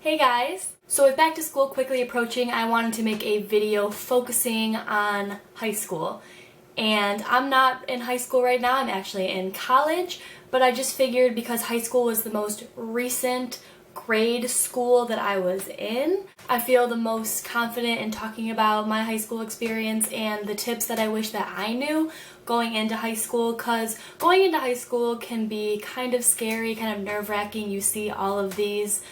Hey guys! So with back to school quickly approaching, I wanted to make a video focusing on high school. And I'm not in high school right now, I'm actually in college, but I just figured because high school was the most recent grade school that I was in, I feel the most confident in talking about my high school experience and the tips that I wish that I knew going into high school, because going into high school can be kind of scary, kind of nerve-wracking. You see all of these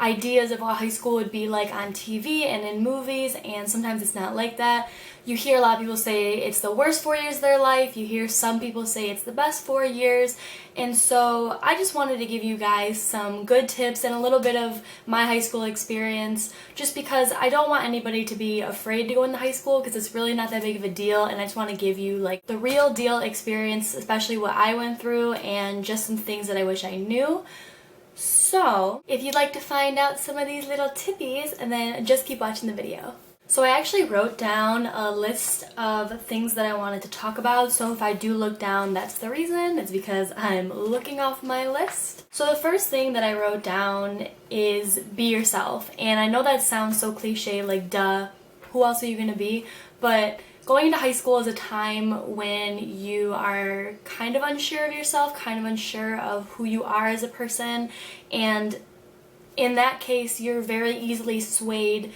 ideas of what high school would be like on TV and in movies, and sometimes it's not like that. You hear a lot of people say it's the worst 4 years of their life. You hear some people say it's the best 4 years. And so I just wanted to give you guys some good tips and a little bit of my high school experience, just because I don't want anybody to be afraid to go into high school, because it's really not that big of a deal, and I just want to give you like the real deal experience, especially what I went through and just some things that I wish I knew. So, if you'd like to find out some of these little tippies, and then just keep watching the video. So I actually wrote down a list of things that I wanted to talk about, so if I do look down, that's the reason. It's because I'm looking off my list. So the first thing that I wrote down is be yourself. And I know that sounds so cliche, like duh, who else are you gonna be? But going into high school is a time when you are kind of unsure of yourself, kind of unsure of who you are as a person, and in that case, you're very easily swayed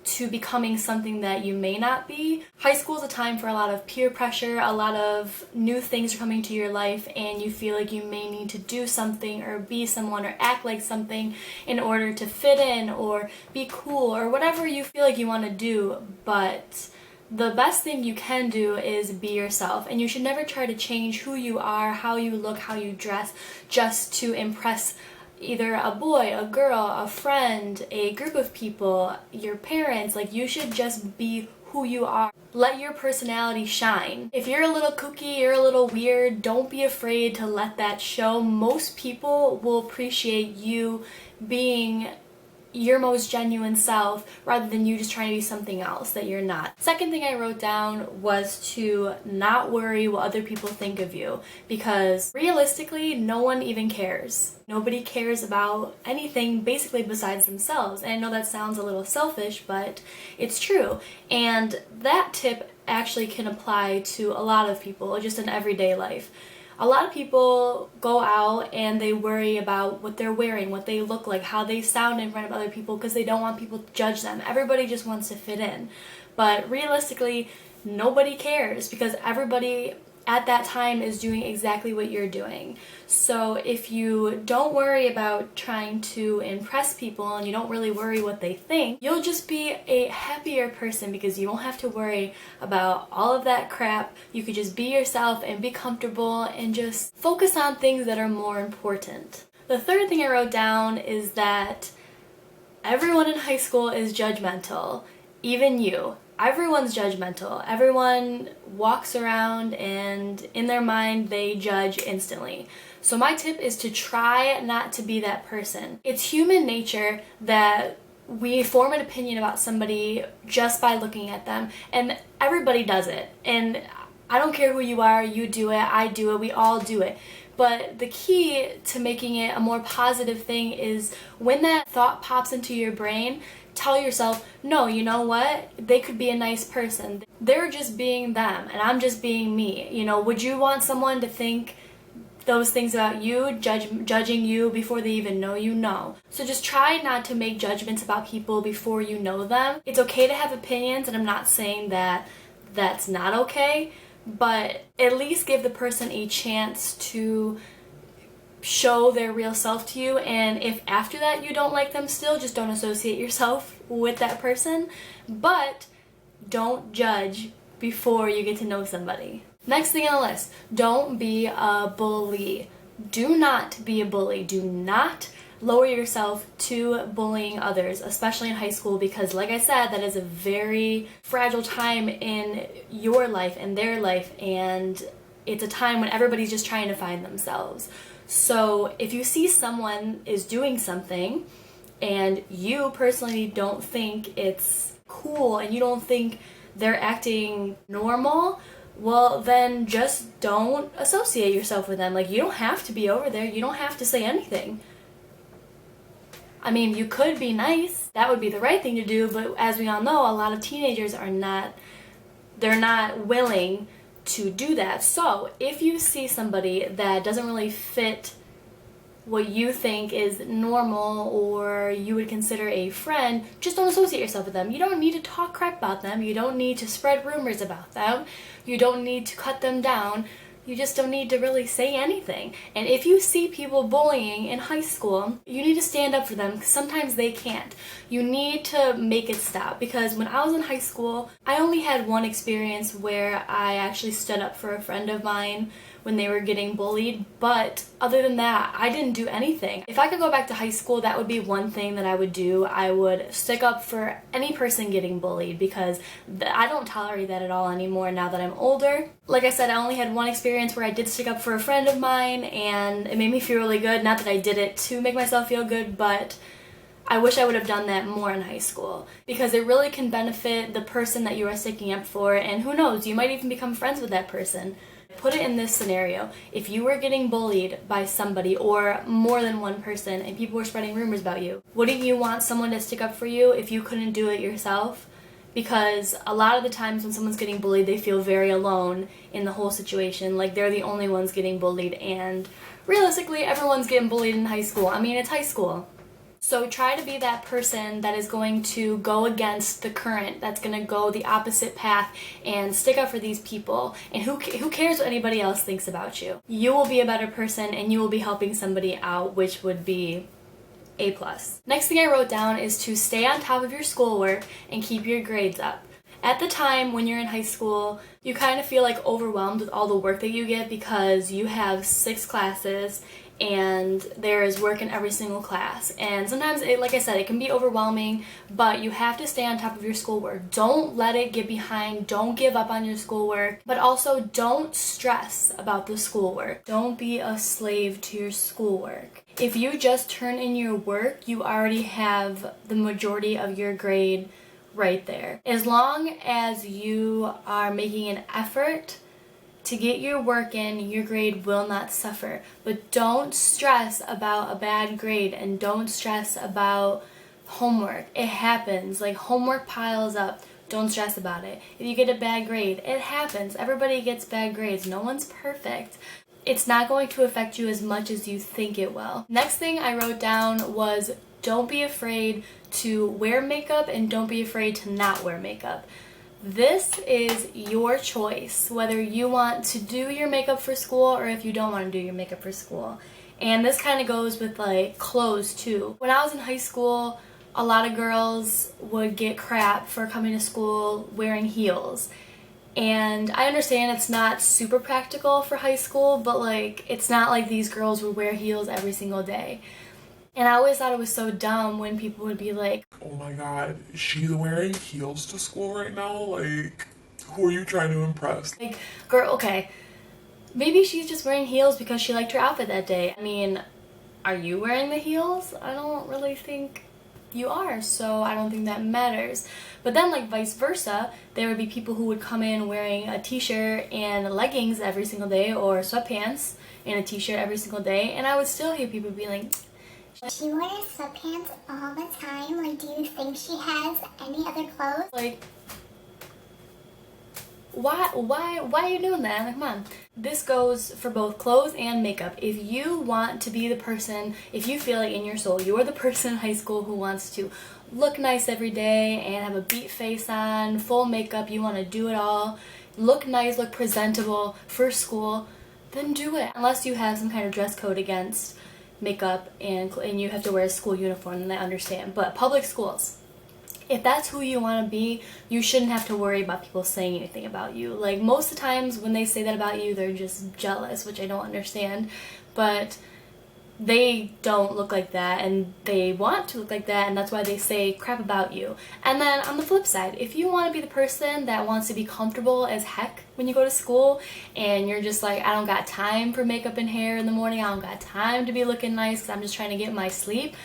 to becoming something that you may not be. High school is a time for a lot of peer pressure, a lot of new things are coming to your life, and you feel like you may need to do something or be someone or act like something in order to fit in or be cool or whatever you feel like you want to do. But the best thing you can do is be yourself, and you should never try to change who you are, how you look, how you dress, just to impress either a boy, a girl, a friend, a group of people, your parents. Like, you should just be who you are. Let your personality shine. If you're a little kooky, you're a little weird, don't be afraid to let that show. Most people will appreciate you being your most genuine self rather than you just trying to be something else that you're not. Second thing I wrote down was to not worry what other people think of you, because realistically, no one even cares. Nobody cares about anything basically besides themselves. And I know that sounds a little selfish, but it's true. And that tip actually can apply to a lot of people, just in everyday life. A lot of people go out and they worry about what they're wearing, what they look like, how they sound in front of other people, because they don't want people to judge them. Everybody just wants to fit in. But realistically, nobody cares, because everybody at that time is doing exactly what you're doing. So if you don't worry about trying to impress people and you don't really worry what they think, you'll just be a happier person, because you won't have to worry about all of that crap. You could just be yourself and be comfortable and just focus on things that are more important. The third thing I wrote down is that everyone in high school is judgmental, even you. Everyone's judgmental. Everyone walks around and in their mind they judge instantly. So my tip is to try not to be that person. It's human nature that we form an opinion about somebody just by looking at them, and everybody does it. And I don't care who you are, you do it, I do it, we all do it. But the key to making it a more positive thing is when that thought pops into your brain, tell yourself, no, you know what? They could be a nice person. They're just being them, and I'm just being me. You know, would you want someone to think those things about you, judging you before they even know you? No. So just try not to make judgments about people before you know them. It's okay to have opinions, and I'm not saying that that's not okay, but at least give the person a chance to show their real self to you. And if after that you don't like them still, just don't associate yourself with that person, but don't judge before you get to know somebody. Next thing on the list, don't be a bully. Do not be a bully. Do not lower yourself to bullying others, especially in high school, because like I said, that is a very fragile time in your life and their life, and it's a time when everybody's just trying to find themselves. So if you see someone is doing something and you personally don't think it's cool and you don't think they're acting normal, well then just don't associate yourself with them. Like, you don't have to be over there, you don't have to say anything. I mean, you could be nice. That would be the right thing to do, but as we all know, a lot of teenagers are not, they're not willing to do that. So if you see somebody that doesn't really fit what you think is normal or you would consider a friend, just don't associate yourself with them. You don't need to talk crap about them. You don't need to spread rumors about them. You don't need to cut them down. You just don't need to really say anything. And if you see people bullying in high school, you need to stand up for them because sometimes they can't. You need to make it stop, because when I was in high school, I only had one experience where I actually stood up for a friend of mine when they were getting bullied, but other than that, I didn't do anything. If I could go back to high school, that would be one thing that I would do. I would stick up for any person getting bullied, because I don't tolerate that at all anymore now that I'm older. Like I said, I only had one experience where I did stick up for a friend of mine, and it made me feel really good. Not that I did it to make myself feel good, but I wish I would have done that more in high school, because it really can benefit the person that you are sticking up for, and who knows, you might even become friends with that person. Put it in this scenario. If you were getting bullied by somebody or more than one person and people were spreading rumors about you, wouldn't you want someone to stick up for you if you couldn't do it yourself? Because a lot of the times when someone's getting bullied, they feel very alone in the whole situation. Like they're the only ones getting bullied, and realistically, everyone's getting bullied in high school. I mean, it's high school. So try to be that person that is going to go against the current, that's going to go the opposite path and stick up for these people. And who cares what anybody else thinks about you? You will be a better person and you will be helping somebody out, which would be A+. Next thing I wrote down is to stay on top of your schoolwork and keep your grades up. At the time when you're in high school, you kind of feel like overwhelmed with all the work that you get because you have 6 classes and there is work in every single class. And sometimes, like I said, it can be overwhelming, but you have to stay on top of your schoolwork. Don't let it get behind. Don't give up on your schoolwork, but also don't stress about the schoolwork. Don't be a slave to your schoolwork. If you just turn in your work, you already have the majority of your grade right there. As long as you are making an effort to get your work in, your grade will not suffer. But don't stress about a bad grade and don't stress about homework. It happens. Like, homework piles up. Don't stress about it. If you get a bad grade, it happens. Everybody gets bad grades. No one's perfect. It's not going to affect you as much as you think it will. Next thing I wrote down was don't be afraid to wear makeup and don't be afraid to not wear makeup. This is your choice, whether you want to do your makeup for school or if you don't want to do your makeup for school. And this kind of goes with like clothes too. When I was in high school, a lot of girls would get crap for coming to school wearing heels. And I understand it's not super practical for high school, but like it's not like these girls would wear heels every single day. And I always thought it was so dumb when people would be like, "Oh my god, she's wearing heels to school right now? Like, who are you trying to impress?" Like, girl, okay, maybe she's just wearing heels because she liked her outfit that day. I mean, are you wearing the heels? I don't really think you are, so I don't think that matters. But then, like, vice versa, there would be people who would come in wearing a t-shirt and leggings every single day, or sweatpants and a t-shirt every single day, and I would still hear people be like, "She wears sweatpants all the time. Like, do you think she has any other clothes?" Like, why are you doing that? Like, come on. This goes for both clothes and makeup. If you want to be the person, if you feel like in your soul you're the person in high school who wants to look nice every day and have a beat face on, full makeup, you want to do it all, look nice, look presentable for school, then do it. Unless you have some kind of dress code against makeup and you have to wear a school uniform, then I understand. But public schools, if that's who you want to be, you shouldn't have to worry about people saying anything about you. Like, most of the times when they say that about you, they're just jealous, which I don't understand. But they don't look like that, and they want to look like that, and that's why they say crap about you. And then on the flip side, if you want to be the person that wants to be comfortable as heck when you go to school, and you're just like, I don't got time for makeup and hair in the morning, I don't got time to be looking nice because I'm just trying to get my sleep,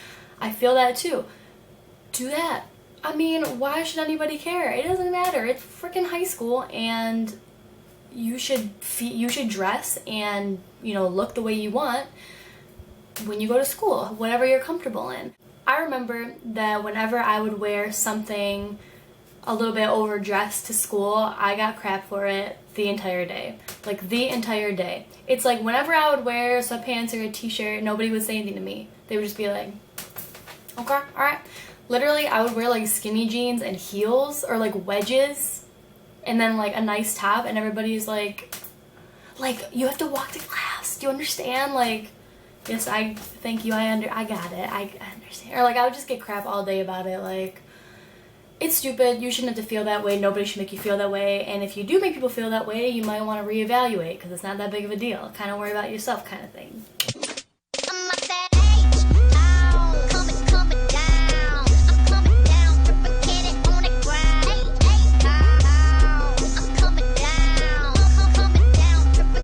I feel that too. Do that. I mean, why should anybody care? It doesn't matter. It's freaking high school, and you should dress and, you know, look the way you want when you go to school, whatever you're comfortable in. I remember that whenever I would wear something a little bit overdressed to school, I got crap for it the entire day. Like, the entire day. It's like whenever I would wear sweatpants or a t-shirt, nobody would say anything to me. They would just be like, okay, alright. Literally, I would wear like skinny jeans and heels or like wedges and then like a nice top, and everybody's like, you have to walk to class. Do you understand? Like, yes, I thank you. I got it. I understand. Or like, I would just get crap all day about it. Like, it's stupid. You shouldn't have to feel that way. Nobody should make you feel that way. And if you do make people feel that way, you might want to reevaluate, because it's not that big of a deal. Kind of worry about yourself kind of thing.